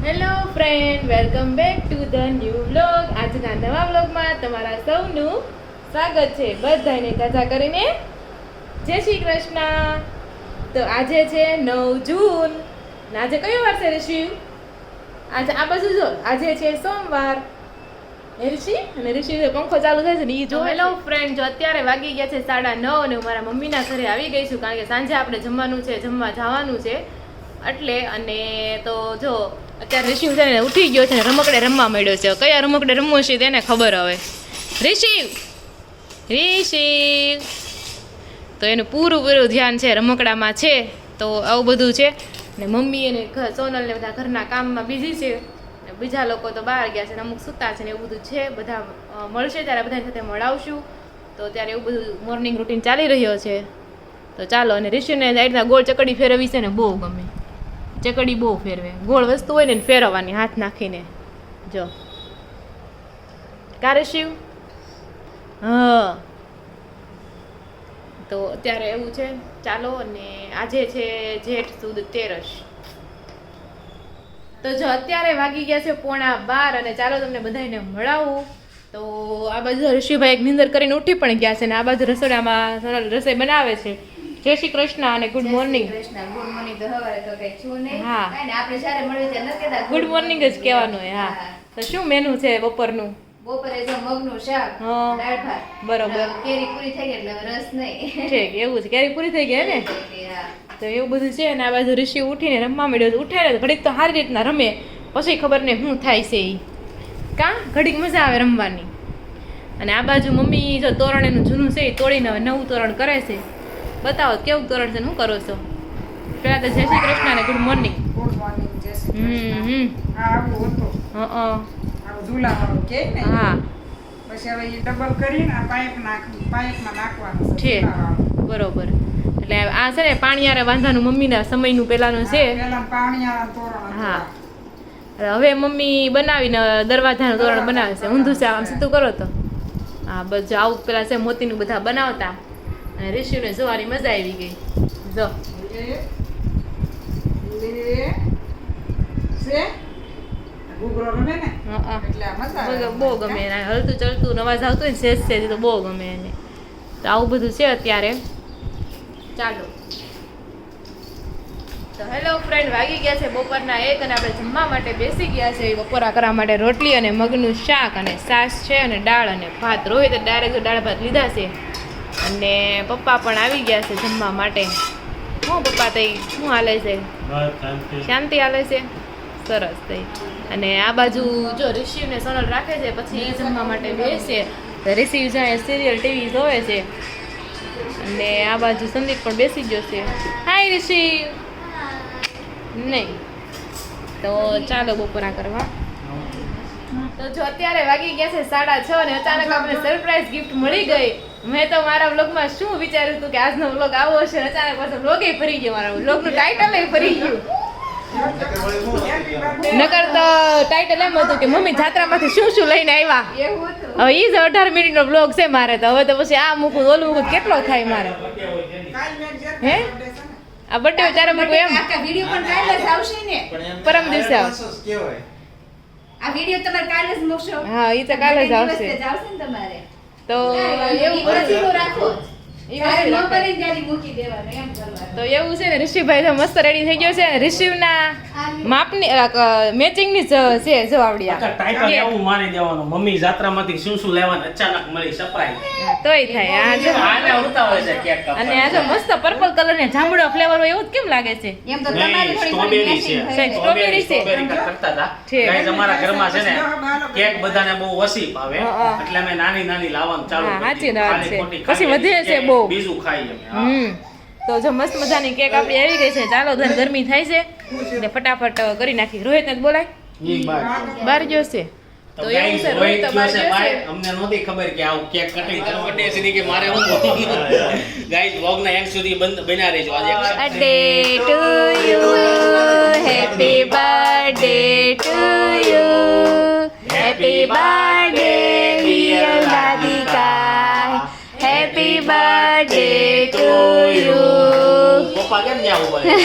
Hello friend, welcome back to the new vlog. આજના નવા વ્લોગમાં તમારા સૌનું સ્વાગત છે. બધાને તાજા કરીને જય શ્રી કૃષ્ણ. તો આજે છે 9 જૂન. આજે કયો વાર છે ઋષિ? આજે આ બાજુ જો, આજે છે સોમવાર. ઋષિ અને ઋષિ પંખો ચાલુ થાય છે ને એ જો. હેલો ફ્રેન્ડ, જો અત્યારે વાગી ગયા છે 9:30 અને હું મારા મમ્મીના ઘરે આવી ગઈ છું, કારણ કે સાંજે આપણે જમવાનું છે, જમવા જવાનું છે એટલે. અને તો જો અત્યારે ઋષિ છે ને ઉઠી ગયો છે ને રમકડે રમવા માંડ્યો છે. કયા રમકડે રમવું છે તેને ખબર હવે. ઋષિ તો એનું પૂરું ધ્યાન છે રમકડામાં છે. તો આવું બધું છે ને. મમ્મી અને સોનલ ને બધા ઘરના કામમાં બિઝી છે. બીજા લોકો તો બહાર ગયા છે ને અમુક સૂતા છે ને એવું બધું છે. બધા મળશે ત્યારે બધા સાથે મળાવશું. તો ત્યારે એવું બધું મોર્નિંગ રૂટીન ચાલી રહ્યો છે. તો ચાલો. અને ઋષિને આ રીતના ગોળ ચકડી ફેરવવી છે ને બહુ ગમે. ચકડી બહુ ફેરવે. ગોળ વસ્તુ હોય ને ફેરવવાની હાથ નાખીને. જો કારે શિવ. હા, તો અત્યારે એવું છે. ચાલો. અને આજે છે જેઠ સુદ 13. તો જો અત્યારે વાગી ગયા છે 11:15 અને ચાલો તમને બધાને મળાવું. તો આ બાજુ ઋષિભાઈ એક નિંદર કરીને ઉઠી પણ ગયા છે ને આ બાજુ રસોડામાં રસોઈ બનાવે છે. જય શ્રી કૃષ્ણ અને ગુડ મોર્નિંગ. Good morning. તો હવારે તો કઈ છું નહીં. હા, કાઈ ને આપણે જ્યારે મળીએ ત્યારે નથી કહેતા ગુડ મોર્નિંગ જ કહેવાનું હોય. હા, તો શું મેનુ છે બપોરનું? બપોરે જો મગનું શાક, હા. દાળ ભાત. બરોબર. કેરી પૂરી થઈ ગઈ એટલે હવે રસ નહીં. ઠીક, એવું છે. કેરી પૂરી થઈ ગઈ ને? હા. તો એવું બધું છે ને આ બાજુ ઋષિ ઉઠીને રમવા માંડ્યો. ઉઠે ને ઘડીક તો સારી રીતના રમે, પછી ખબર ને શું થાય છે એ. કાં ઘડીક મજા આવે રમવાની. અને આ બાજુ મમ્મી જો તોરણ એનું જૂનું છે એ તોડીને હવે નવું તોરણ કરે છે. બતાવો કેવું તોરણ છે, શું કરો છો? પેલા તો જય શ્રી કૃષ્ણ અને ગુડ મોર્નિંગ. ગુડ મોર્નિંગ, જય શ્રી કૃષ્ણ. આ આવું હતું. આવું ઝૂલાવાળું કે ને. હા, પછી હવે એ ડબલ કરીને આ પાઇપમાં નાખવાનું છે. છે. ઝૂલાવાળું. બરોબર. એટલે આ છે ને પાણીયારે વાંધાનું મમ્મીના સમયનું પેલાનું છે. પહેલા પાણીવાળા તોરણ હતું. હા. હવે મમ્મી બનાવીને દરવાજાનું તોરણ બનાવે છે. ઊંધું છે આમ સીધું કરો તો. હા, બસ આવું પેલા છે મોતીનું બધા બનાવતા. અને ઋષિને જોવાની મજા આવી ગઈ. જો ઘૂઘરો રમે ને હા, એટલે આ મજા આવે. બહુ ગમે એને. હલતું ચલતું અવાજ આવતો હોય ને સેજ સેજ તો બહુ ગમે એને. તો આવું બધું છે અત્યારે. ચાલો. તો હેલો ફ્રેન્ડ, વાગી ગયા છે બપોરના 1 અને આપણે જમવા માટે બેસી ગયા છે. બપોરા કરવા માટે રોટલી અને મગનું શાક અને છાશ છે અને દાળ અને ભાત. રોહિતે ડાયરેક્ટ દાળ ભાત લીધા છે. અને પપ્પા પણ આવી ગયા છે જમવા માટે. શું પપ્પા તઈ શું હાલે છે? શાંતિ હાલે છે? સરસ. તઈ અને આ બાજુ જો ઋષિ ને સોનલ રાખે છે, પછી જમવા માટે બેસે. ઋષિ જાય સિરિયલ ટીવી જોવે છે. અને આ બાજુ સંદીપ પણ બેસી ગયો છે. હાય ઋષિ. નહીં તો ચાલો બપોરા કરવા. તો જો અત્યારે વાગી ગયા છે 6:30 અને અચાનક આપણે સરપ્રાઈઝ ગિફ્ટ મળી ગઈ. મેં તો મારા વ્લોગમાં શું વિચાર્યું હતું કે આજનો વ્લોગ આવો હશે, અચાનક પાછો વ્લોગે ફરી ગયો. મારા વ્લોગનું ટાઇટલ ફરી ગયું. નકર તો ટાઇટલ એમ હતું કે મમ્મી જાત્રામાંથી શું શું લઈને આવ્યા. એવું હતું. હવે ઈ જ 18 મિનિટનો વ્લોગ છે મારે. તો હવે તો પછી આ મૂકું ઓલું મૂકું કેટલો થાય મારે. હે આ બર્થડે ચારે મૂકું એમ. આખા વિડિયો પણ કાલે જ આવશે ને. પરમ દિવસે આવશે. આ વિડિયો તમારે કાલે જ મૂકશો. હા, ઈ તો કાલે જ આવશે. દિવસે જ આવશે ને તમારે. તો એવું પછી તો રાખો જ. ઈ જ્યારે વસ્તુ ન રાખો. કરીને ત્યારે મૂકી દેવાનું એમ કરવાનું. તો એવું છે ને ઋષિભાઈ તો મસ્ત રેડી થઈ ગયો છે. ઋષિના માપની મેચિંગની જ છે જો આવડી આ. ટાઇટલ એવું માની દેવાનું મમ્મી જાત્રામાંથી શું શું લેવાનું અચાનક મળી સરપ્રાઈઝ. હા, તોય થાય. આ જો આને ઉડતા હોય છે કેક અને આ જો મસ્ત પર્પલ કલર ને જાંબુડો ફ્લેવર હોય એવું જ કેમ લાગે છે? એમ તો તમારી થોડી ઘણી matching થઈ જાય. સ્ટ્રોબેરી છે. કરતા હતા. છે. ગાઈસ અમારા ઘરમાં છે ને કેક બધાને બહુ ઓછી ભાવે, હા. એટલે અમે નાની નાની લાવવાનું ચાલુ હા, કરી સાચી વાત ખાલી છે. ખોટી પછી ખાઈએ વધે છે કેક, બહુ. બીજું ખાઈએ અમે. હા. તો જો મસ્ત મજાની કેક આપણી આવી ગઈ છે. ચાલો ધન ગરમી થાય છે એટલે ફટાફટ કરી નાખી. રોહિતને જ બોલાય, ઈ બાર. બહાર ગયો છે. તો તો એવું ગાઈસ છે, રોહિત તો બહાર ગયો છે. અમને નહોતી ખબર કે આવું કેક કટિંગ કરવા માટે છે કે મારે હું ગાઈસ વ્લોગ ના એન્ડ સુધી બન્યા રહેજો. આજે Birthday to you, happy birthday to you, happy birthday dear Radhika, happy birthday to you. પપ્પા કેમ ન્યા ઉભા રહે?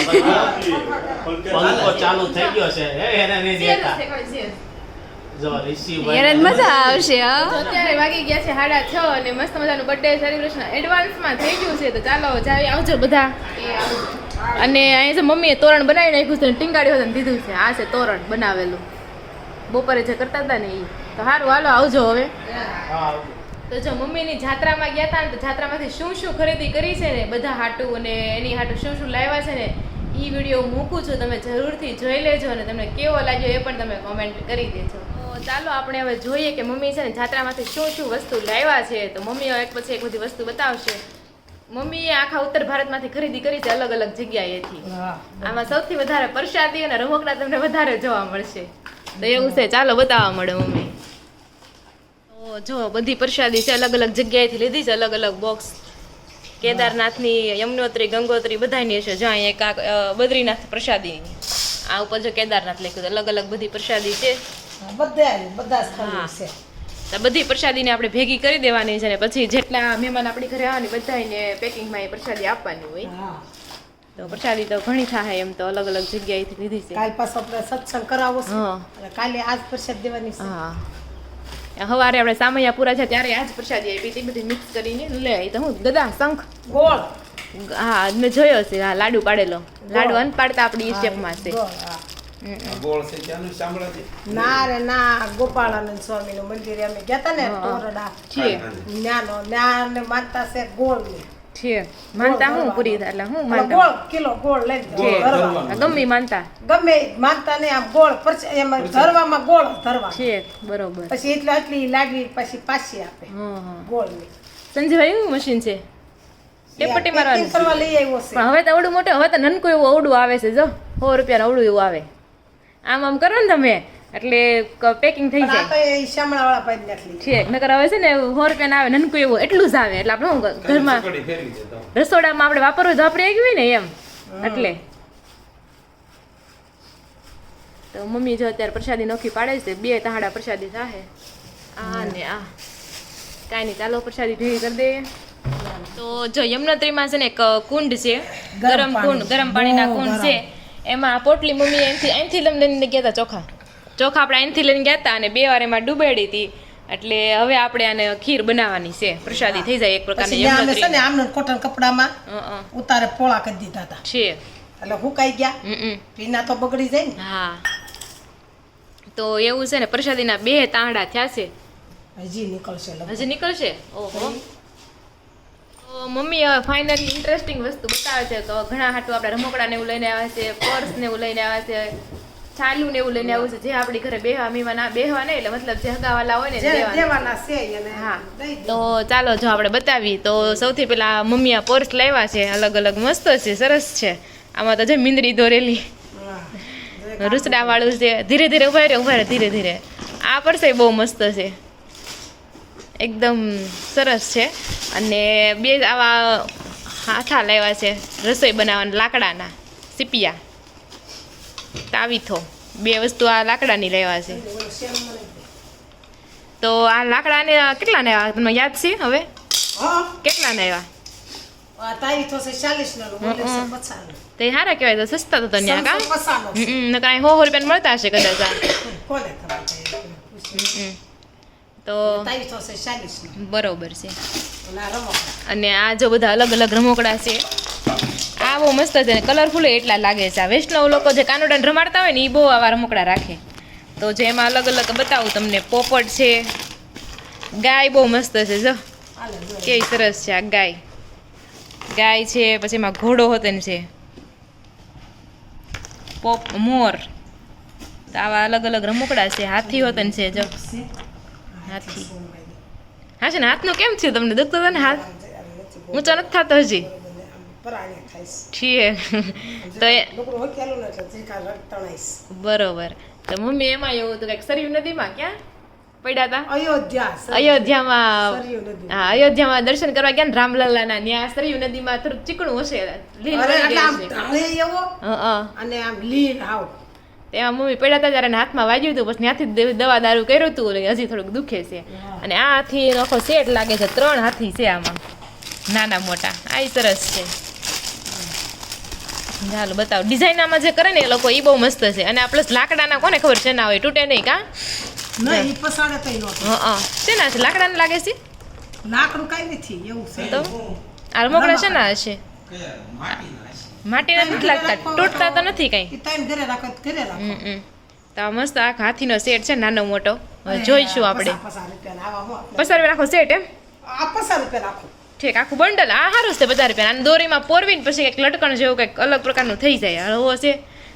પંખો ચાલુ થઈ ગયો છે એને નહીં દેતા. જો રિસીવ યાર મજા આવશે તો હા અત્યારે વાગી ગયા છે 6:30 અને મસ્ત મજાનું બર્થડે સેલિબ્રેશન એડવાન્સમાં થઈ ગયું છે. તો ચાલો જાવી આવજો બધા. અને અહીં જે મમ્મીએ તોરણ બનાવી નાખ્યું છે અને ટીંગાડી હોત દીધું છે. આ છે તોરણ બનાવેલું બપોરે જે કરતા હતા ને એ. તો સારું હાલો આવજો હવે. હા તો જો મમ્મીની જાત્રામાં ગયા હતા ને તો જાત્રામાંથી શું શું ખરીદી કરી છે ને બધા હાટું અને એની હાટું શું શું લાવ્યા છે ને એ વિડીયો મૂકું છું. તમે જરૂરથી જોઈ લેજો અને તમને કેવો લાગ્યો એ પણ તમે કોમેન્ટ કરી દેજો. તો ચાલો આપણે હવે જોઈએ કે મમ્મી છે ને જાત્રામાંથી શું શું વસ્તુ લાવ્યા છે. તો મમ્મીઓ એક પછી એક બધી વસ્તુ બતાવશે. મમ્મીએ આખા ઉત્તર ભારતમાંથી ખરીદી કરી છે અલગ અલગ જગ્યાએથી. આમાં સૌથી વધારે પ્રસાદી અને રમકડા તમને વધારે જોવા મળશે. તો એવું છે ચાલો બતાવવા મળે મમ્મી. તો જો બધી પ્રસાદી છે અલગ અલગ જગ્યાએથી લીધી છે અલગ અલગ બોક્સ. કેદારનાથની, યમનોત્રી, ગંગોત્રી બધાની છે. જો અહીં એક બદ્રીનાથ પ્રસાદી, આ ઉપર જો કેદારનાથ લખ્યું અલગ અલગ બધી પ્રસાદી છે. બધા હા તો બધી પ્રસાદીને આપણે ભેગી કરી દેવાની છે ને પછી જેટલા મહેમાન આપણી ઘરે આવવાની બધાને પેકિંગમાં એ પ્રસાદી આપવાની હોય. તો પ્રસાદી તો ઘણી થાય એમ તો અલગ અલગ જગ્યાએથી લીધી છે. કાલ પાછો આપણે સત્સંગ કરાવવો છે હા અને કાલે આજ પ્રસાદ દેવાની છે. હા સવારે આપણે સામૈયા પૂરા છે ત્યારે આજ પ્રસાદી આપી હતી બધી મિક્સ કરીને લે તો હું ગદા શંખ ગોળ હા મેં જોયો છે. હા લાડુ પાડેલો લાડુ અનપાડતા આપણી ઈ શેપમાં છે. ગોળ, હા. ગોળ છે ત્યાંનું સાંભળાજે. ના રે ના ગોપાળાનંદ સ્વામીનું મંદિર અમે ગયા હતા ને ટોરડા છે ન્યાને માનતા છે ગોળ ની છે માનતા હું પૂરી થાય એટલે હું માનતા ગોળ કિલો ગોળ લઈ છે ધરવા ગમે માનતા ગમે ઈ માનતા ને આમ ગોળ એમાં ધરવામાં ગોળ ધરવા છે બરોબર. પછી એટલે આટલી લાડવી પછી પાછી આપે હા હા ગોળ ની સંજયભાઈ એવું મશીન છે ટેપટી મારવાનું છે. કરવા લઈ આવ્યો છે પણ હવે તો અવડું મોટું હવે તો નનકું એવું અવડું આવે છે જો 100 રૂપિયાનું અવડું એવું આવે. આમ આમ કરો ને તમે એટલે પેકિંગ થઈ પણ આ જાય તો એ શામળા વાળા ભાઈ નાખલી છે. નકર હવે છે ને 100 રૂપિયાનું આવે નનકું એવું એટલું જ આવે એટલે આપણે શું ઘરમાં કડી ફેરવી દેતો. રસોડામાં આપણે વાપરવું તો વાપરી આવી હોય ને એમ એટલે. તો મમ્મી જો અત્યારે પ્રસાદી નોખી પાડે છે 2 તાહડા પ્રસાદી થાય આ ને આ કાંઈ નહીં ચાલો પ્રસાદી ભેગી કરી દઈએ. તો જો યમનોત્રીમાં છે ને એક કુંડ છે ગરમ કુંડ ગરમ પાણીના કુંડ છે. એમાં પોટલી મમ્મી અહીંથી લઈને ગયા હતા ચોખા આપણે અહીંથી લઈને ગયા હતા અને 2 વાર એમાં ડૂબાડી હતી. એટલે હવે આપણે આને ખીર બનાવવાની છે પ્રસાદી થઈ જાય એક પ્રકારની પછી અમે છે યમનોત્રી. ને આમનો કોટન કપડામાં ઉતારે પોળા કરી દીધા હતા છે એટલે હુકાઈ ગયા પીના તો બગડી જાય ને હા તો એવું છે ને પ્રસાદીના 2 તાંડા થયા છે. હજી નીકળશે લગભગ. હજી નીકળશે ઓહો. તો મમ્મી ફાઇનલી ઇન્ટરેસ્ટિંગ વસ્તુ બતાવે છે. તો ઘણા હાટું આપણે રમકડા ને એવું લઈને આવ્યા છે, પર્સ ને એવું લઈને આવ્યા છે, ચાલુ ને એવું લઈને આવ્યું છે જે આપણી ઘરે બેહવા મીમાં બેહવા નહીં એટલે મતલબ જે હગાવાલા હોય ને જે દેવાના. દેવાના છે એને હા દઈ દે. તો ચાલો જો આપણે બતાવી. તો સૌથી પહેલા મમ્મી આ પર્સ લાવ્યા છે અલગ અલગ મસ્ત છે સરસ છે. આમાં તો જે મીંદડી દોરેલી હા. રૂસડા વાળું છે. ધીરે ધીરે ઉભા રહે ધીરે ધીરે. આ પર્સ બહુ મસ્ત છે એકદમ સરસ છે. અને 2 આવા હાથા લાવ્યા છે રસોઈ બનાવવાના લાકડાના સીપિયા તાવીથો 2 વસ્તુ આ લાકડાની લાવ્યા છે. તો આ લાકડાને કેટલા ને આવ્યા તમને યાદ છે હવે હા કેટલા ને આવ્યા? આ તારી તો છે 40 નો બોલે છે 50 નો તે સારા કહેવાય તો સસ્તા તો તને કા 50 નો નકર અહીં 100 રૂપિયા મળતા હશે કદાચ આ. કોને ખબર છે તો તારી તો છે 40 નો બરોબર છે. ના રમકડા અને આ જો બધા અલગ અલગ રમકડા છે. આ બહુ મસ્ત છે ને કલરફુલ એટલા લાગે છે. આ વૈષ્ણવ લોકો જે કાનોડાને રમાડતા હોય ને એ બહુ આવા રમકડા રાખે. તો જે એમાં અલગ અલગ બતાવું તમને. પોપટ છે, ગાય બહુ મસ્ત છે જો કેવી સરસ છે આ ગાય છે. પછી એમાં ઘોડો હોતે ને છે મોર. તો આવા અલગ અલગ રમકડા છે. હાથી હોતે ને છે જો હાથી. હા છે ને હાથનું કેમ થયું તમને દુખતો હતો ને હાથ ઊંચો નથી થતો હજી પરાણે ખાઈશ છીએ તો એ લોકો હોકેલું ને એટલે જીકા રક્ત તણાઈશ. બરોબર. તો મમ્મી એમાં એવું હતું કે સરયુ નદીમાં ક્યાં પડ્યા હતા અયોધ્યા અયોધ્યામાં. સરયુ નદી. હા અયોધ્યામાં દર્શન કરવા ગયા ને રામલલ્લાના ત્યાં સરયુ નદીમાં થોડું ચીકણું હશે લીલ અરે પડી એટલે આમ ગઈ હશે. ઢાળે એવો અને આમ લીલ હાવ તેમાં મમ્મી પડ્યા હતા ત્યારે એને હાથમાં વાગ્યું હતું પછી ત્યાંથી દવા દારૂ કર્યું હતું અને હજી થોડુંક દુખે છે. અને આ હાથી આખો સેટ લાગે છે 3 હાથી છે આમાં નાના મોટા આ ઈ સરસ છે. ચાલો બતાવો ડિઝાઇન આમાં જે કરે ને એ લોકો એ બહુ મસ્ત છે. અને આ પ્લસ લાકડાના કોને ખબર છે ના હોય તૂટે નહીં કા નહીં ઈ પસાડે કઈ નહોતું. હા શેના છે લાકડાના લાગે છે લાકડું કાંઈ નથી એવું છે. તો આ રમકડા શેના હશે માટીના નથી લાગતા તૂટતા તો નથી કઈ. ઈ તાઈને ઘરે રાખો તો ઘરે રાખો. તો આ મસ્ત આ હાથીનો સેટ છે નાનો મોટો હવે જોઈશું આપણે. 50 રૂપિયાના આવા હો. 50 રૂપિયા આખો સેટ એમ આ 50 રૂપિયા રાખો. ઠીક આખું બંડલ આ સારું છે 50 રૂપિયા. અને દોરીમાં પોરવીને પછી કંઈક લટકણ જેવું કંઈક અલગ પ્રકારનું થઈ જાય હળવો છે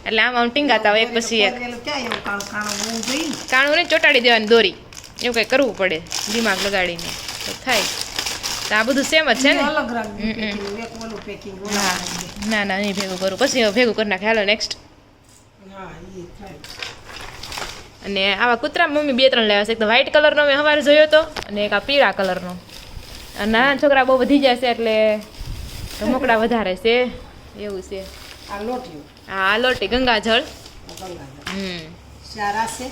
એટલે આમ ટીંગાતા હોય એક પછી એક. પોરવેલું ક્યાં એવું કાણું કાણું હોવું જોઈએ ને. કાણું ને ચોટાડી દેવાની દોરી એવું કંઈક કરવું પડે દિમાગ લગાડીને તો થાય. તો આ બધું સેમ જ છે ને. અલગ રાખજો packing, એક ઓલું packing, ઓલા હા રાખજો. ના ના નહીં ભેગું કરું પછી હવે ભેગું કરી નાખે હાલો નેક્સ્ટ. હા ઈ થાય. અને આવા કૂતરા મમ્મી 2-3 લાવ્યા છે. એક તો વ્હાઈટ કલરનો મેં સવારે જોયો હતો અને એક આ પીળા કલરનો. અને નાના છોકરા બહુ વધી જાય છે એટલે રમકડા વધારે છે એવું છે. આ લોટિયું આ લોટી ગંગાજળ. આ ગંગાજળ. હમ શારા છે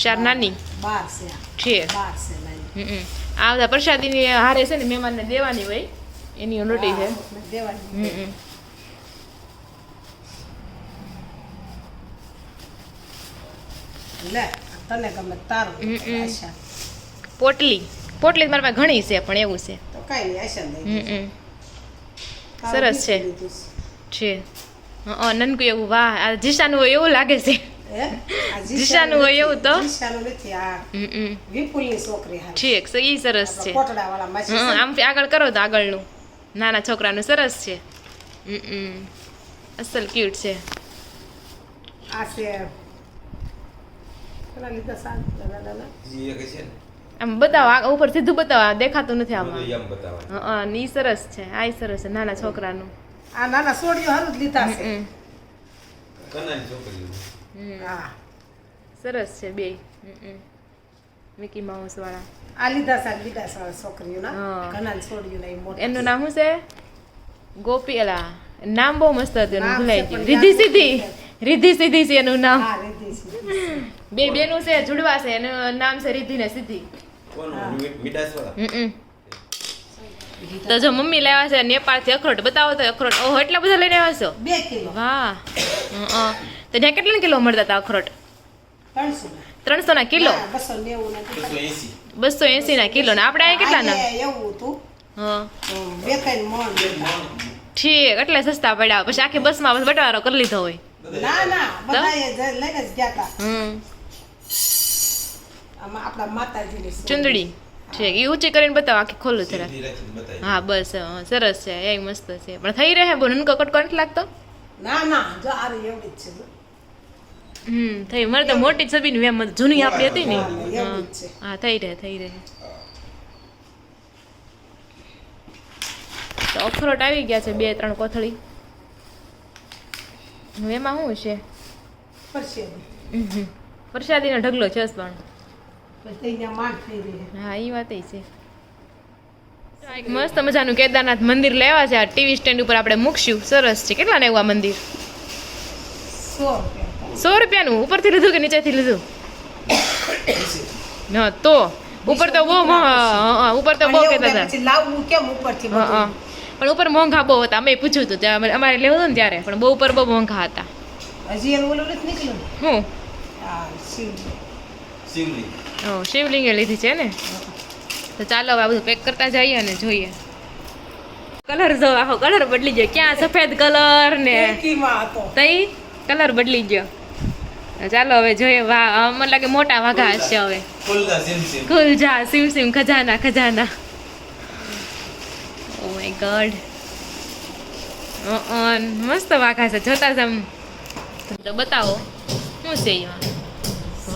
શાર નાની 12 છે. છે 12 છે નાની. આ બધા પ્રસાદીની હારે છે ને મહેમાનને દેવાની હોય એની લોટી છે. હા, દેવાની. લે આ તને ગમે તારું આશા પોટલી પોટલી મારા પાસે ઘણી છે પણ એવું છે. તો કાંઈ નહીં આશા લઈ સરસ છે. છે નનકું એવું વાહ આ જીશાનું હોય એવું લાગે છે. જીશાનું હોય એવું તો જીશાનું નથી આ વિપુલની છોકરી હારી. ઠીક છે ઈ સરસ છે. કોટડાવાળા માસી આમ આગળ કરો તો આગળનું નાના છોકરાનું સરસ છે. અસલ ક્યુટ છે. આ છે પેલા લીધા સાલ દાદા ઈ એક છે ને આમ બતાવો આ ઉપર સીધું બતાવો દેખાતું નથી બધું આમાં. એમ બતાવવાનું. હા ને ઈ સરસ છે આ ઈ સરસ છે નાના છોકરાનું. આ નાના સોડિયો હારું જ લીધા છે. કનાની છોકરીઓ. હા સરસ છે બે. મિકી માઉસ વાળા આ લીધા છે લીધા છોકરીઓના હા. ઘણા સોડિયો ના મોટા એનું નામ શું છે ગોપી એલા નામ બહુ મસ્ત હતું એનું નામ ભૂલાઈ છે ગયું. પણ રિધિ યાદ સીધી રિધિ સીધી છે એનું નામ. હા રીધી છે બે બેનું છે જુડવા છે એનું નામ છે રિધિ ને સીધી. કોનું મીઠાસવાળા? તો જો મમ્મી લાવ્યા છે નેપાળ થી અખરોટ બતાવો તો અખરોટ ઓહો એટલા બધા લઈને આવ્યા છો 2 કિલો વાહ. તો ત્યાં કેટલા કિલો મળતા હતા અખરોટ? 300 300 ના કિલો 290 ના કિલો. 280. 280 ના કિલો ને આપણે અહીંયા કેટલા ના? આ એવું હતું હા બે ત્રણ મણ દેતા. ઠીક એટલે સસ્તા પડ્યા પછી આખી બસમાં બસ બટવારો કરી લીધો હોય. ના ના બધાએ લઈને જ ગયા હતા આમાં આપણા માતાજીની ચુંદડી ઠીક એ ઊંચી કરીને બતાવો આખી ખોલું જરા. સીધી રાખીને બતાવી. હા બસ સરસ છે એ મસ્ત છે પણ થઈ રહે બહુ નનકો કટકો નથી લાગતો. ના ના જો આ એવડી જ છે જો. થઈ મારે તો મોટી છબીની વેમ જૂની આપણી હતી ને એવડી જ છે. હા થઈ રહે થઈ રહે. તો અખરોટ આવી ગયા છે 2-3 કોથળી. હવે એમાં શું છે? પરસેદી. પ્રસાદીનો ઢગલો છે પણ પછી અહીંયા માંડ થઈ રહી છે. હા એ વાત છે. એક મસ્ત મજાનું કેદારનાથ મંદિર લેવા છે આ ટીવી સ્ટેન્ડ ઉપર આપણે મૂકશું સરસ છે. કેટલા ને એવું આ મંદિર? 100 રૂપિયા. 100 રૂપિયાનું ઉપરથી લીધું કે નીચેથી લીધું? હા તો ઉપર તો બહુ ઉપર તો બહુ કહેતા હતા. પછી લાવવું કેમ ઉપરથી બધું? હા પણ ઉપર મોંઘા બહુ હતા. અમે પૂછ્યું હતું ત્યાં અમારે લેવું હતું ને ત્યારે પણ બહુ ઉપર બહુ મોંઘા હતા. હજી એનું ઓલું નથી નીકળ્યું ને? હું હા શિવ. શિવલિંગ. શિવલિંગે લીધી છે ને. તો ચાલો હવે આ બધું પેક કરતા જઈએ અને જોઈએ. કલર જો આખો કલર બદલી ગયો. ક્યાં સફેદ કલર ને ટેકીમાં હતો. તઈ કલર બદલી ગયો. ચાલો હવે જોઈએ. વાહ મને લાગે મોટા વાઘા હશે હવે. ફૂલદા સિમ સિમ. ખુલ જા સિમ સિમ ખજાના ખજાના. ઓ માય ગોડ મસ્ત વાઘા છે જોતા જ આમ. તો બતાવો શું છે એમાં?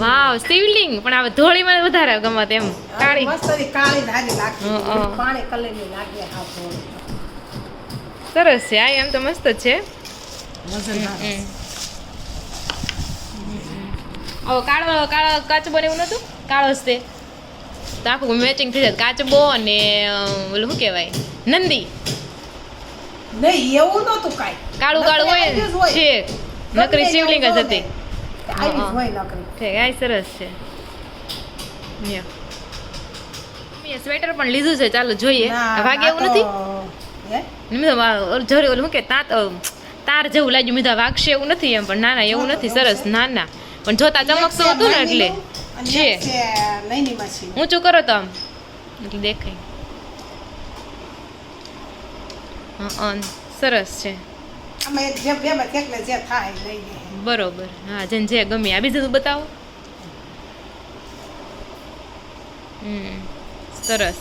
વાવ શિવલિંગ પણ હવે ધોળીમાં વધારે ગમત એમ કાળી. મસ્ત એવી કાળી ધારી લાગતી. હા. પાણી કલરની લાગે આ થોડી. સરસ છે આ એમ તો મસ્ત જ છે. વજનદાર. કાળો કાચબો ને એવું નતું કાળો જ તે તો આખું મેચિંગ થઈ જાય કાચબો અને ઓલું શું કહેવાય નંદી નહીં એવું નહોતું કાંઈ. કાળું કાળું હોય ને છે નકરી શિવલિંગ જ હતી. આવી જ હોય નકરી. ઠીક આ સરસ છે લ્યો. મમ્મીએ સ્વેટર પણ લીધું છે, ચાલો જોઈએ. ના, વાગે એવું આ નથી. તો- હે? મેં તો જરી ઓલું શું કે તાર જેવું લાગ્યું, મેં તો વાગશે એવું નથી એમ, પણ ના ના એવું નથી, સરસ. ના ના પણ જોતા ચમકતું હતું ને એટલે અને છે. એક છે નૈનીમાં છે. ઊંચું કરો તો આમ એટલે દેખાય. હા સરસ છે, આમાં એક જે બેમાં એકલે જે થાય લઈ લે. બરોબર. હા જેને જે ગમે. આ બીજું બતાવો. સરસ.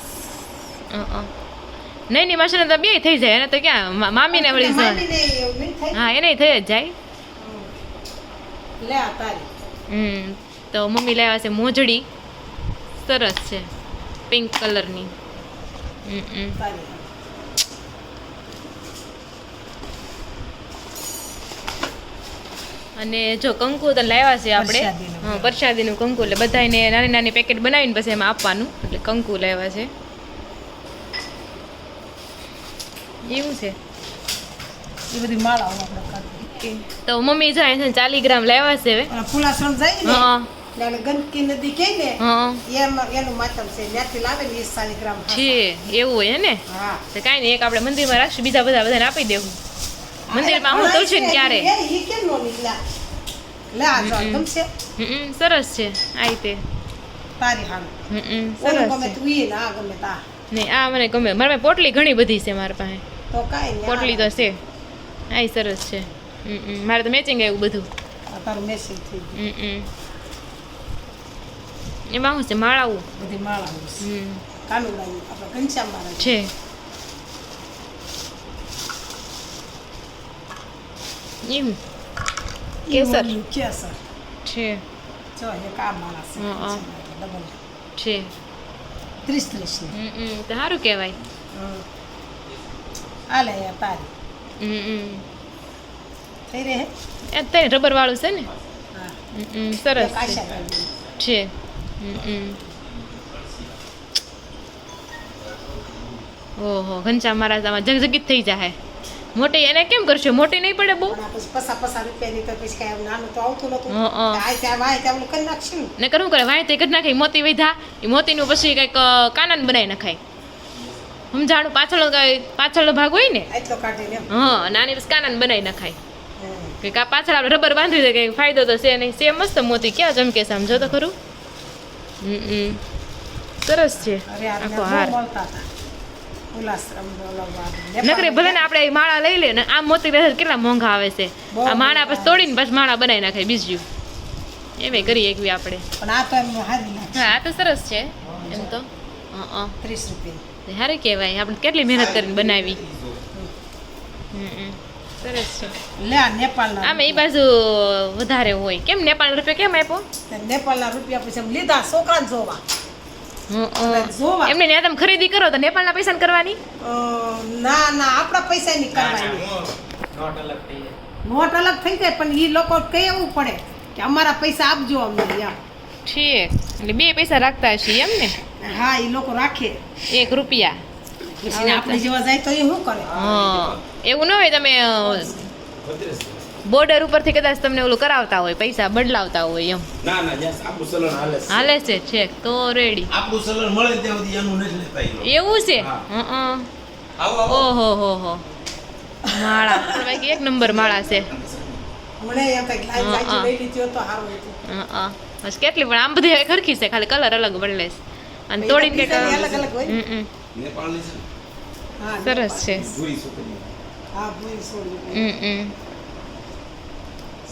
નહીં નહીં માસી તો બે થઈ જાય એને તો ક્યાં મામીને વળી મામીને એવું નહીં થાય. હા એને થઈ જ જાય. લે આ તારી. તો મમ્મી લાવ્યા છે મોજડી, સરસ છે, પિંક કલરની. તારી. અને જો કંકુ તો લાવ્યા છે આપણે. પ્રસાદીનું. હા પ્રસાદીનું કંકુ, એટલે બધાને નાની નાની પેકેટ બનાવીને પછી એમાં આપવાનું, એટલે કંકુ લાવ્યા છે. એવું છે. એ બધી માળાઓ આપણે કાઢી. તો મમ્મી જાય છે 40 ગ્રામ લાવ્યા છે હવે. અને ફુલાસણ જાય ને હા એટલે ગંદકી નદી કહે ને હા એમાં એનું માતમ છે. ત્યાંથી લાવે ને 40 ગ્રામ છે એવું હોય ને. હા. તો કાંઈ નહીં, એક આપણે મંદિરમાં રાખશું, બીજા બધાને આપી દેવું. મંદિરમાં હું તુલસી ને ક્યારે. એ કેમ નો નીકળ્યા? લે આ જો ગમશે સરસ છે આ રીતે. તારી હાલ. સરસ ગમે છે. તું ઈ ના ગમે તા. નહીં આ મને ગમે. મારા પાસે પોટલી ઘણી બધી છે મારા પાસે. તો કાઈ નહીં. પોટલી તો છે. આ સરસ છે. મારે તો મેચિંગ આવ્યું બધું. આ તારું મેસેજ થઈ ગયું. એમાં શું છે માળાવું. બધી માળાઓ છે. કાનુડાની આપણે ઘનશ્યામ મહારાજ છે. એવું કેસર ઈ કેસર છે. જો એક આ માળા છે. હા. ડબલ છે. 30 ને તો સારું કહેવાય. આ લે આ તારી થઈ રહે. અત્યારે રબર વાળું છે ને. હા. સરસ એક આશા કરી. છે. ઓહો ઘનશ્યામ મહારાજ આમાં જગજગીત થઈ જાય. મોટી એને કેમ કરશો? મોટી નહીં પડે બહુ. પણ આ પછી પસા રૂપિયાની તો પછી કાંઈ નાનું તો આવતું નતું. હા, હા. આ ત્યાં વાય ત્યાં ઓલું કરી નાખશું. ને કરવું કરે વાય તે કરી નાખે મોતી વધા એ મોતીનું પછી કંઈક કાનન બનાવી નખાય. સમજાણું પાછળનો ભાગ હોય ને. એટલો કાઢીને એમ. હા નાની પછી કાનન બનાવી નખાય. હમ. કે આ પાછળ આપણે રબર બાંધી દે, કંઈ ફાયદો તો છે નહીં. છે મસ્ત મોતી, ક્યાં ચમકે છે આમ જો તો ખરું. સરસ છે અરે આ આખો બહુ હાર. મળતા હતા. ઉલ્લાસરામ બોલાવવા. નકરે ભલે ને આપણે માળા લઈ લે ને આ મોતી રહે કેટલા મોંઘા આવે છે. બહુ આ માળા પછી મોંઘા. તોડીને પછી માળા બનાવી નાખાય બીજું. એમ કરીએ એકવી આપણે. પણ આ તો એમ હારી નાખે. હા આ તો સરસ છે એમ તો. 30 રૂપિયા. સારું કહેવાય, આપણે કેટલી મહેનત કરીને બનાવી. સરસ છે. લે આ નેપાળના આમ એ બાજુ વધારે હોય. કેમ નેપાળ રૂપિયા કેમ આપ્યો? રૂપિયા. નેપાળના રૂપિયા પછી એમ લીધા છોકરાને જોવા. જોવા. એમને ત્યાં તમે ખરીદી કરો તો નેપાળના પૈસા કરવાની. ના ના આપણા પૈસા ની કરવાની. નોટ અલગ થઈ જાય પણ ઈ લોકો કઈ એવું પડે કે અમારા પૈસા આપજો અમને એમ. ઠીક, એટલે બે પૈસા રાખતા હશે એમ ને. હા ઈ લોકો રાખે. 1 રૂપિયા. પછી આપણે જેવા જાય તો એ શું કરે? હા એવું ન હોય તમે બોર્ડર ઉપરથી કદાચ તમને ઓલું કરાવતા હોય, પૈસા બદલાવતા હોય એમ. ના ના જ્યાં આપણું ચલણ હાલે છે. હાલે છે છેક તો રેડી. આપણું ચલણ મળે ત્યાં સુધી એનું નથી લેતા ઈ લોકો. એવું છે. આવો આવો. ઓહો માળા પણ બાકી 1 નંબર માળા છે. મને એમ કઈક લાઈન લાઈન લઈ લીધી હોત તો સારું હતું. બસ કેટલી પણ આમ બધી ખરખી છે, ખાલી કલર અલગ બદલે છે. અને તોડીને કંઈક ડિઝાઇન અલગ અલગ હોય. નેપાળની છે ને? હા સરસ છે. ભૂરી છોકરી. હા ભૂરી સોળી.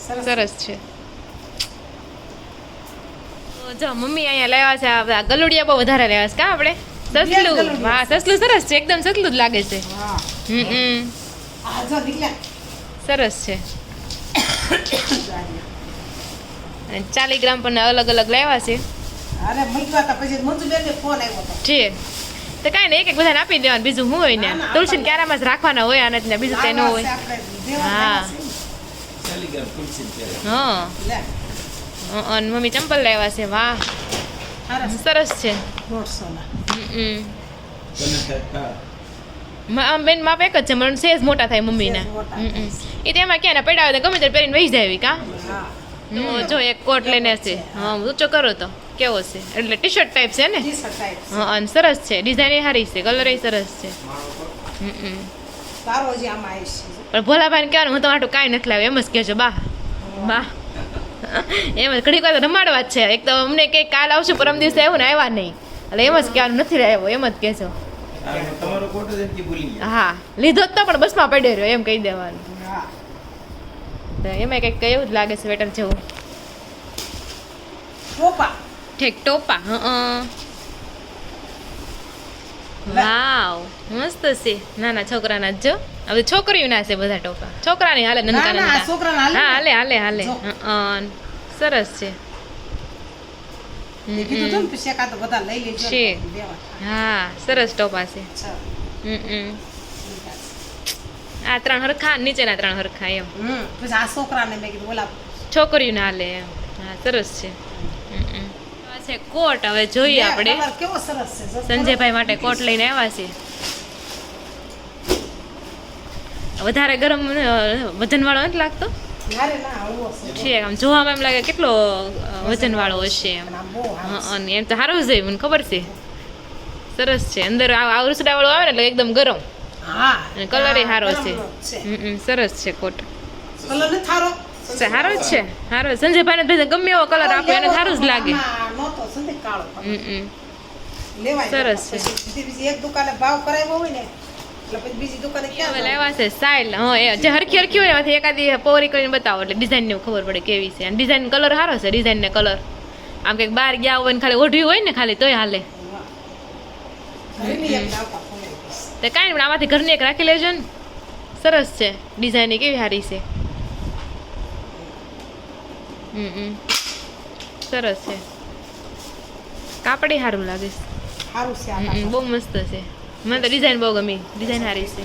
સરસ. સરસ છે. તો જો મમ્મી અહીંયા લેવા છે આ બધા ગલુડિયા બહુ વધારે લેવા છે કા આપણે. સસલું, ગલુડિયા. હા સસલું સરસ છે, એકદમ સસલું જ લાગે છે. હા આ જો દીકલા. સરસ છે. અને 40 ગ્રામ પણ અલગ અલગ લેવા છે. અરે મૂક્યા હતા પછી મંજુબેનને ફોન આવ્યો હતો. છે તો કાંઈ નહીં, એક બધાને આપી દેવાનું, બીજું શું હોય ને. ના, ના, તુલસીને ક્યારામાં જ રાખવાના હોય આને જ ને, બીજું કંઈ ન લાવવા હોય. છે આપણે દેવા હા. દેવા છે ને. 40 ગ્રામ તુલસી પહેરે. હા લે અને મમ્મી ચંપલ લાવ્યા છે. વાહ સરસ. સરસ છે. 150 ના. તને થાય હા. આમ બેન માપ એક જ છે, મને સેજ મોટા થાય મમ્મીના. સેજ મોટા થાય. એ તો એમાં ક્યાં પડ્યા હોય તો ગમે ત્યારે પહેરીને વહી જાય કા. હા જો એક કોટ લઈને છે હા ઊંચો કરો તો કેવો છે એટલે ટી શર્ટ ટાઈપ છે ને ટી-શર્ટ ટાઈપ છે. હા અને સરસ છે ડિઝાઇન સારી છે કલર સરસ છે સારો જે આમાં આવશે. પણ ભોલાભાઈને કહેવાનું હું તમારું કાંઈ નથી લાવ્યું એમ જ કહેજો બા બા એમ જ ઘડીક વાર તો રમાડવા જ છે એક તો અમને કે કાલ આવશું પરમ દિવસે આવ્યું ને આવ્યા નહીં એટલે એમ જ કહેવાનું નથી આવ્યો એમ જ કહેજો તમારો કોટ જ એમથી ભૂલી ગયા હા લીધો જ તો પણ બસમાં પડ્યો રહ્યો એમ કહી દેવાનું હા. તો એમાં કંઈક એવું જ લાગે સ્વેટર જેવું ટોપા. ઠીક ટોપા વાવ મસ્ત છે નાના છોકરાના જ જો હવે છોકરીઓના છે બધા ટોપા છોકરાની હાલે ના નનકા ના આ નનકા છોકરાને હાલે હા ને. હાલે હાલે હાલે જો. સરસ છે મેં કીધું તું ને પછી એકાદ બધા લઈ લેજો છે. દેવા. હા સરસ ટોપા છે ચાલ. આ 3 હરખા નીચેના 3 હરખા એમ પછી આ છોકરાને મેં કીધું ઓલા છોકરીઓને હાલે એમ હા સરસ છે આ છે કોટ હવે જોઈએ આપણે કલર કેવો સરસ છે જો. સંજયભાઈ માટે કોટ લઈને આવ્યા છે વધારે ગરમ વજન વાળો નથી લાગતો નારે ના હળવો છે. છે આમ જોવામાં એમ લાગે કેટલો વજન વાળો હશે એમ અને આમ બહુ સારો છે. અને એમ તો સારું છે મને ખબર છે સરસ છે અંદર આ ઉરસડા વાળો આવે ને એટલે એકદમ ગરમ હા અને colour એ સારો છે. ગરમનો જ છે. સરસ છે કોટ કલર નથી સારો. સારો જ છે સારો સંજયભાઈને ગમે એવો કલર આપો એને સારું જ લાગે આમાં નહોતો સંદીપ કાળો લેવાય સરસ છે. પછી બીજી એક દુકાને ભાવ કરાવ્યો હોય ને એટલે પછી બીજી દુકાને ક્યાં હવે જવું? લેવા છે સ્ટાઇલ હા એ જે હરખી હરખી હોય એમાંથી એકાદી પોરી કરીને બતાવો એટલે ડિઝાઇન ને ખબર પડે કેવી છે અને ડિઝાઇન કલર સારો છે ડિઝાઇન ને કલર આમ કંઈક બહાર ગયા હોય ને ખાલી ઓઢવી હોય ને ખાલી તોય હાલે ઘરની એક લાવતા ફોલાઈ ગઈ. તો કાંઈ નહીં આમાંથી ઘરની એક રાખી લેજો ને સરસ છે ડિઝાઇન કેવી સારી છે સરસ છે કાપડી સારું લાગે છે સારું છે આ કાપડ. બહુ મસ્ત છે મને તો ડિઝાઇન બહુ ગમી ડિઝાઇન સારી છે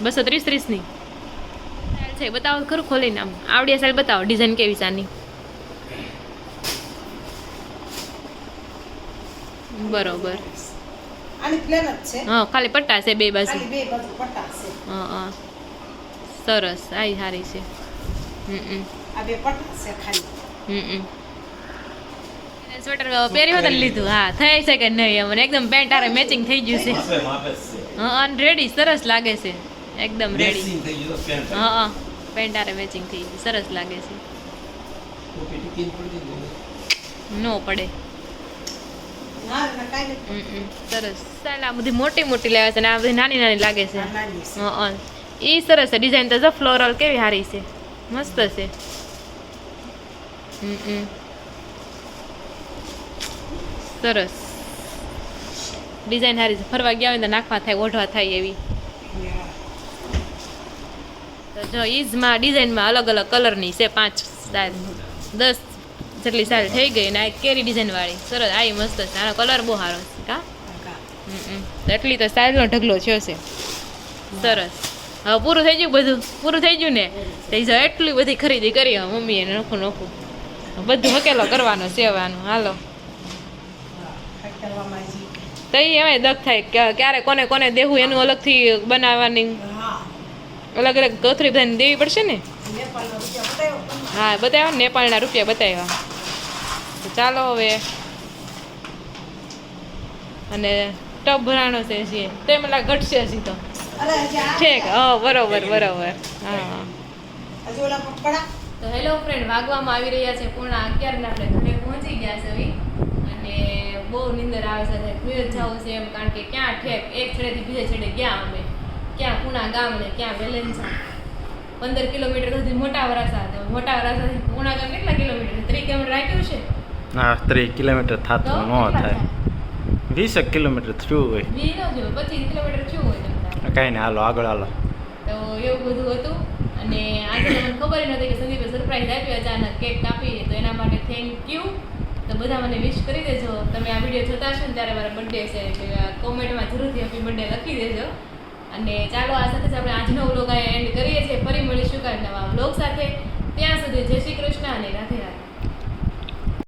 230 ની સ્ટાઇલ છે બતાવો ખરું ખોલીને આમ આવડિયા સ્ટાઇલ બતાવો ડિઝાઇન કેવી છે આની બરોબર આની પ્લેન જ છે હા ખાલી પટ્ટા છે બે બાજુ ખાલી બે બાજુ પટ્ટા છે. હા સરસ આ સારી છે આ બે પટ્ટા છે ખાલી. સ્વેટર પહેર્યું હતું ને લીધું હા થઈ છે કે નહીં મને એકદમ પેન્ટ આરે મેચિંગ થઈ ગયું છે માપે માપે જ છે હા અને રેડી સરસ લાગે છે એકદમ રેડી મેચિંગ થઈ ગયું તો પેન્ટ હા પેન્ટ આરે મેચિંગ થઈ ગયું સરસ લાગે છે ટોપી ટીકીને પડી ગઈ નો પડે ના ના કાંઈ નથી. સરસ ચાલ આ બધી મોટી મોટી લેવા છે ને આ બધી નાની નાની લાગે છે આ નાની છે. હા એ સરસ છે ડિઝાઇન તો જો ફ્લોરલ કેવી સારી છે મસ્ત છે સરસ ડિઝાઇન સારી છે ફરવા ગયા હોય તો નાખવા થાય ઓઢવા થાય એવી તો જો ઈઝમાં ડિઝાઇનમાં અલગ અલગ કલરની છે 5 સ્ટાઇલ 10 જેટલી સ્ટાઇલ થઈ ગઈ ને આ કેરી ડિઝાઇન વાળી સરસ આ મસ્ત છે આનો કલર બહુ સારો છે કા તો એટલી તો સ્ટાઇલનો ઢગલો થયો છે સરસ હવે પૂરું થઈ ગયું બધું પૂરું થઈ ગયું ને તો જો એટલી બધી ખરીદી કરી હવે મમ્મીએ નોખું નોખું બધું હકેલો કરવાનો સેવાનું હાલો કાંઈ કરવામાં આવી. તો એ એમાં દખ થાય કે ક્યારે કોને કોને દેવું એનું અલગથી બનાવવાની હા અલગ અલગ ગોથરી બધાને દેવી પડશે ને નેપાળના રૂપિયા બતાવ્યો તમને? હા બતાવ્યા ને નેપાળના રૂપિયા બતાવ્યા તો ચાલો હવે અને ટબ ભરાણો છે હજી તો એમ લાગે ઘટશે હજી તો અરે હજી આ ઠીક બરોબર બરોબર હા હજી ઓલા પપડા તો હેલો ફ્રેન્ડ વાગવામાં આવી રહ્યા છે પૂર્ણ 11 ને આપણે ઘરે પહોંચી ગયા છે હવે અને બહુ નીંદર આવે છે ઘરે જવું છે એમ કારણ કે ક્યાં ઠેક એક છેડેથી બીજે છેડે ગયા અમે ક્યાં પૂણા ગામ ને ક્યાં વેલેન્સા 15 કિલોમીટર સુધી મોટા વરાસા હતા મોટા વરાસાથી પૂણા ગામ કેટલા કિલોમીટર 30 કિલોમીટર રાખ્યું છે હા 30 કિલોમીટર તો થતું ન કેટલા થાય 20 કિલોમીટર થયું હોય બી ન જો 25 કિલોમીટર થયું હોય તમને કાંઈ નહીં હાલો આગળ હાલો તો એવું બધું હતું અને આજે તો મને ખબર ય નહોતી કે સંદીપે સરપ્રાઈઝ આપ્યો અચાનક કેક કાપી તો એના માટે થેન્ક યુ તો બધા મને વિશ કરી દેજો તમે આ વિડીયો જોતા હશો ને ત્યારે મારા બર્થડે છે કોમેન્ટમાં જરૂરથી હેપી બર્થડે લખી દેજો અને ચાલો આ સાથે જ આપણે આજનો વ્લોગ એન્ડ કરીએ છીએ ફરી મળીશું કાલે નવા વ્લોગ સાથે ત્યાં સુધી જય શ્રી કૃષ્ણ અને રાધે રાધે